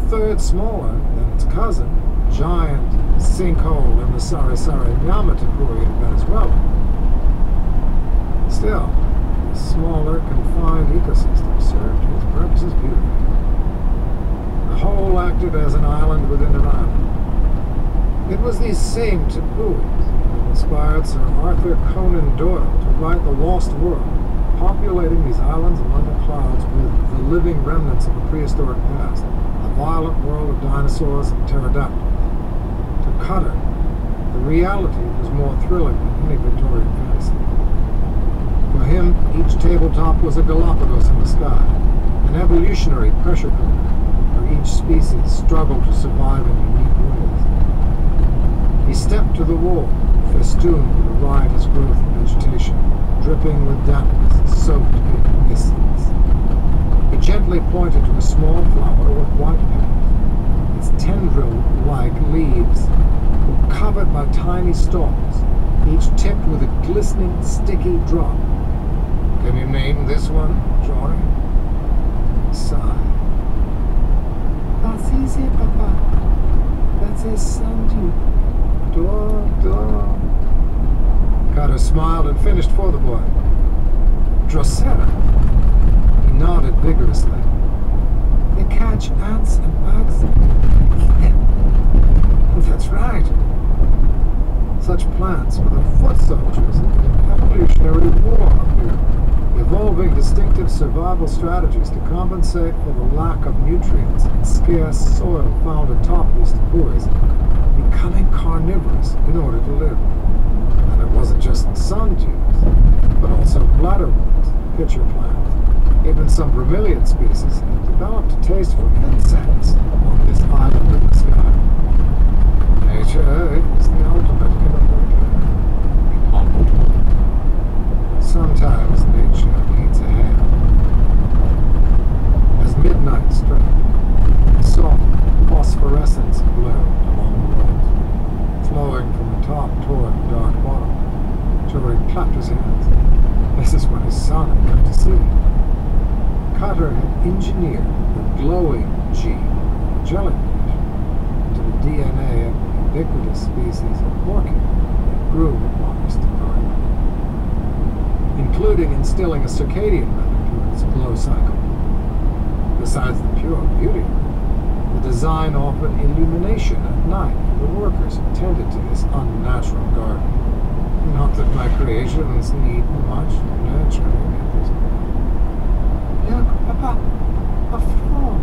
1/3 smaller than its cousin, giant sinkhole in the Sari-Sari-Nyama Tapuri in Venezuela. Still, the smaller, confined ecosystem served its purposes beautifully. The whole acted as an island within an island. It was these same tapuis that inspired Sir Arthur Conan Doyle to write The Lost World, populating these islands among the clouds with the living remnants of a prehistoric past, a violent world of dinosaurs and pterodactyls. To Cutter, the reality was more thrilling than any Victorian fantasy. For him, each tabletop was a Galapagos in the sky, an evolutionary pressure cooker, where each species struggled to survive in unique ways. He stepped to the wall, festooned with a riotous growth of vegetation, dripping with dampness, soaked in essence. He gently pointed to a small flower with white petals. Its tendril-like leaves were covered by tiny stalks, each tipped with a glistening, sticky drop. "Can you name this one, Jory?" He sighed. "That's easy, Papa. That's a sandu. Door. Cutter smiled and finished for the boy. "Drosera." He nodded vigorously. "They catch ants and bugs and eat them." "That's right. Such plants were the foot soldiers of the evolutionary war up here, evolving distinctive survival strategies to compensate for the lack of nutrients and scarce soil found atop these tapuis, becoming carnivorous in order to live. And it wasn't just sun tubes, but also bladderworms, pitcher plants. Even some bromeliad species have developed a taste for insects on this island in the sky. Nature is the ultimate innovator. Sometimes nature needs a hand. As midnight struck, a soft phosphorescence glowed along the walls, flowing from the top toward the dark bottom. Jory clapped his hands. This is what his son had come to see. Cutter had engineered the glowing gene, jellyfish, into the DNA of the ubiquitous species of orchid that grew upon this department, including instilling a circadian rhythm to its glow cycle. Besides the pure beauty, the design offered illumination at night for the workers who tended to this unnatural garden. Not that my creations need much nurturing at this point. "Look, Papa, a frog."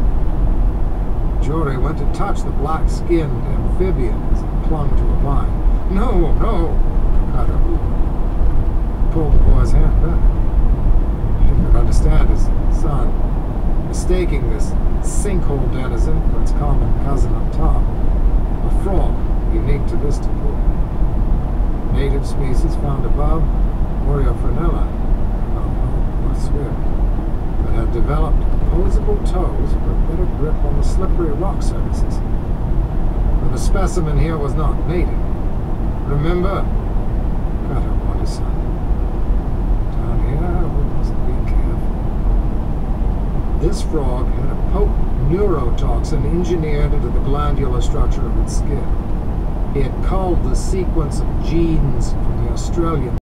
Jory went to touch the black-skinned amphibian as it clung to a vine. "No, no!" Cutter pulled the boy's hand back. He could understand his son mistaking this sinkhole denizen for its common cousin up top, a frog unique to this tapui. Native species found above, Oreophrynella, or swim, but had developed opposable toes for a better grip on the slippery rock surfaces. But the specimen here was not native. Remember? Cutter warned his son. Down here, we must be careful. This frog had a potent neurotoxin engineered into the glandular structure of its skin. He had culled the sequence of genes from the Australian